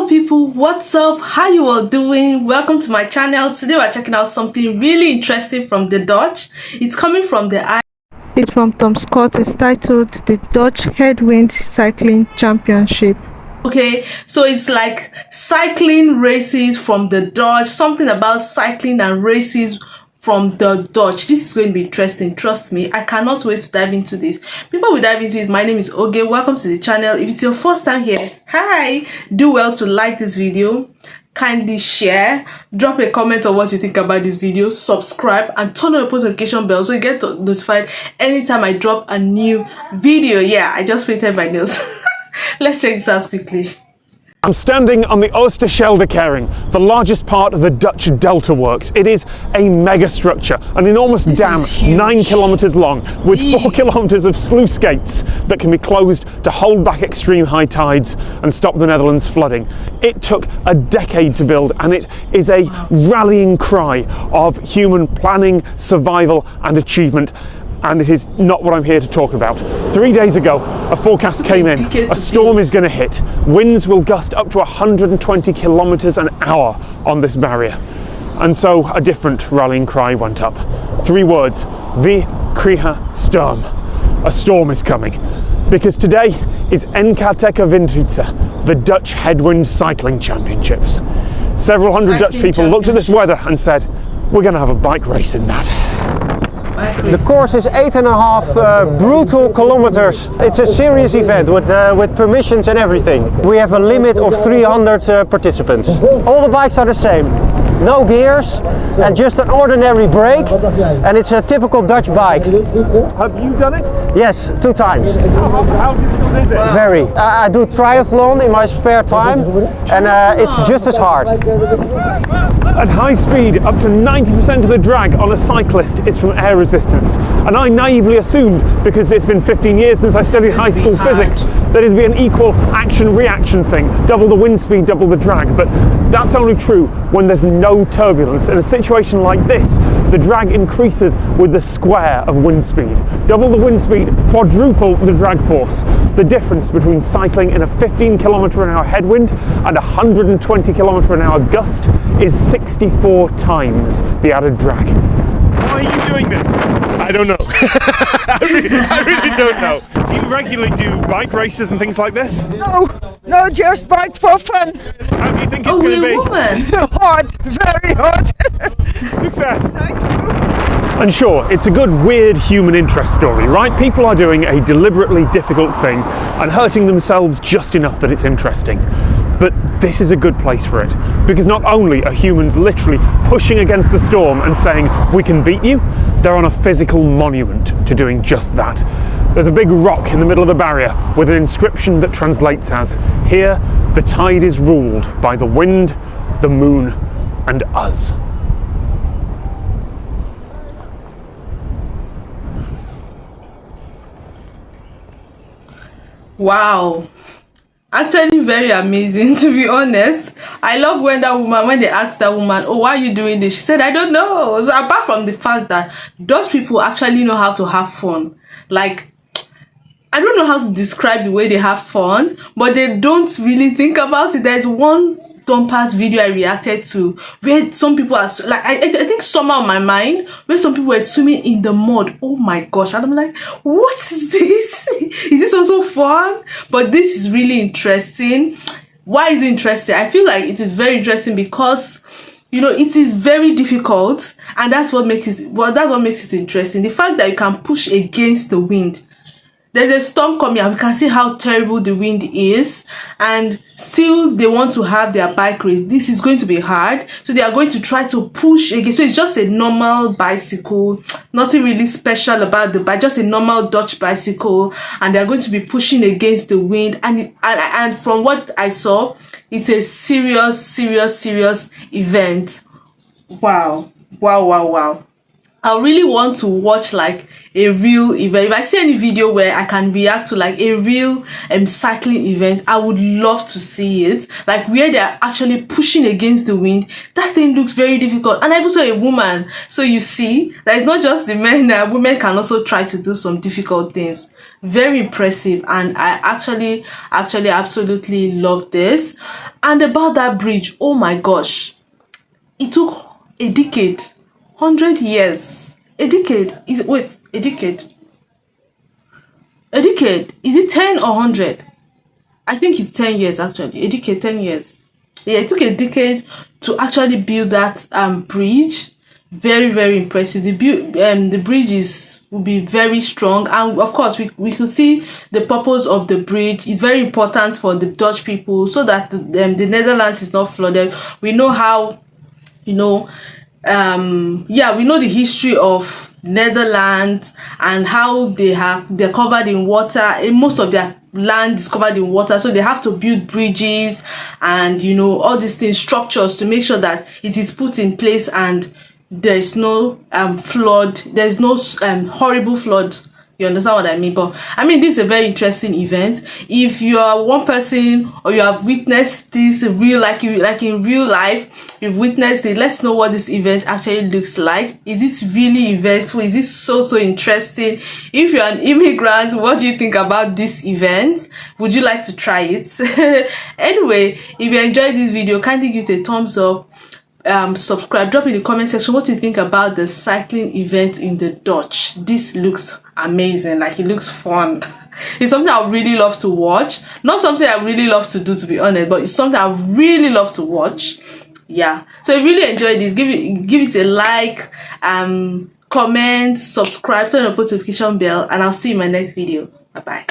Hello people, what's up? How you all doing? Welcome to my channel. Today we're checking out something really interesting from the Dutch. It's coming from the It's from Tom Scott. It's titled the Dutch Headwind Cycling Championship. Okay, so it's like cycling races from the Dutch, something about cycling and races from the Dutch. This is going to be interesting, trust me. I cannot wait to dive into this. Before we dive into it, my name is Oge. Welcome to the channel. If it's your first time here, hi, do well to like this video, kindly share, drop a comment on what you think about this video, subscribe and turn on your post notification bell so you get notified anytime I drop a new video. Yeah, I just painted my nails. Let's check this out quickly. I'm standing on the Oosterscheldekering, the largest part of the Dutch Delta Works. It is a mega structure, an enormous dam 9 kilometers long with 4 kilometers of sluice gates that can be closed to hold back extreme high tides and stop the Netherlands flooding. It took a decade to build and it is a rallying cry of human planning, survival and achievement. And it is not what I'm here to talk about. 3 days ago, a forecast came in. A storm is going to hit. Winds will gust up to 120 kilometers an hour on this barrier. And so a different rallying cry went up. 3 words, we krijgen storm. A storm is coming. Because today is NK Windfietsen, the Dutch Headwind Cycling Championships. Several hundred Dutch people looked at this weather and said, we're going to have a bike race in that. The course is 8.5 brutal kilometers. It's a serious event with permissions and everything. We have a limit of 300 participants. All the bikes are the same. No gears and just an ordinary brake, and it's a typical Dutch bike. Have you done it? Yes, 2 times. How difficult is it? Very. I do triathlon in my spare time and it's just as hard. At high speed, up to 90% of the drag on a cyclist is from air resistance. And I naively assumed, because it's been 15 years since I studied high school physics, that it'd be an equal action-reaction thing, double the wind speed, double the drag. But that's only true when there's no turbulence. In a situation like this, the drag increases with the square of wind speed. Double the wind speed, quadruple the drag force. The difference between cycling in a 15 km/h headwind and a 120 km/h gust is 64 times the added drag. Why are you doing this? I don't know. I really don't know. Do you regularly do bike races and things like this? No, just bike for fun. How do you think it's going to be? Woman. Hot, very hot. Success. Thank you. And sure, it's a good, weird human interest story, right? People are doing a deliberately difficult thing and hurting themselves just enough that it's interesting. But this is a good place for it, because not only are humans literally pushing against the storm and saying, we can beat you, they're on a physical monument to doing just that. There's a big rock in the middle of the barrier with an inscription that translates as, here the tide is ruled by the wind, the moon, and us. Wow, actually very amazing, to be honest. I love when they asked that woman, oh, why are you doing this? She said, I don't know. So apart from the fact that those people actually know how to have fun, like, I don't know how to describe the way they have fun, but they don't really think about it. There's one Dumpers video I reacted to where some people are like, I think somehow in my mind where some people were swimming in the mud. Oh my gosh, and I'm like, what is this? Is this also fun? But this is really interesting. Why is it interesting? I feel like it is very interesting because, you know, it is very difficult, and that's what makes it interesting. The fact that you can push against the wind. There's a storm coming and we can see how terrible the wind is, and still they want to have their bike race. This is going to be hard, so they are going to try to push again. So it's just a normal bicycle, nothing really special about the bike, just a normal Dutch bicycle, and they're going to be pushing against the wind. And from what I saw, it's a serious event. Wow. I really want to watch like a real event. If I see any video where I can react to like a real cycling event, I would love to see it. Like where they're actually pushing against the wind. That thing looks very difficult. And I also a woman. So you see, that it's not just the men, women can also try to do some difficult things. Very impressive, and I actually absolutely love this. And about that bridge, oh my gosh, it took a decade, 100 years. A decade is a decade. A decade, is it 10 or 100? I think it's 10 years actually. A decade, 10 years. Yeah, it took a decade to actually build that bridge. Very, very impressive. The bridge will be very strong, and of course we could see the purpose of the bridge is very important for the Dutch people, so that the Netherlands is not flooded. We know how, we know the history of Netherlands and how they're covered in water, and most of their land is covered in water, so they have to build bridges and all these things, structures, to make sure that it is put in place and there's no flood, there's no horrible floods. You understand what I mean? But I mean, this is a very interesting event. If you are one person or you have witnessed this in real, like in real life, you've witnessed it, let's know what this event actually looks like. Is it really eventful? Is it so interesting? If you're an immigrant, what do you think about this event? Would you like to try it? Anyway, if you enjoyed this video, kindly give it a thumbs up. Subscribe, drop in the comment section what you think about the cycling event in the Dutch. This looks amazing, like it looks fun. It's something I really love to watch, not something I really love to do, to be honest, but it's something I really love to watch. Yeah, so if you really enjoyed this, give it a like, comment, subscribe, turn on the notification bell, and I'll see you in my next video. Bye bye.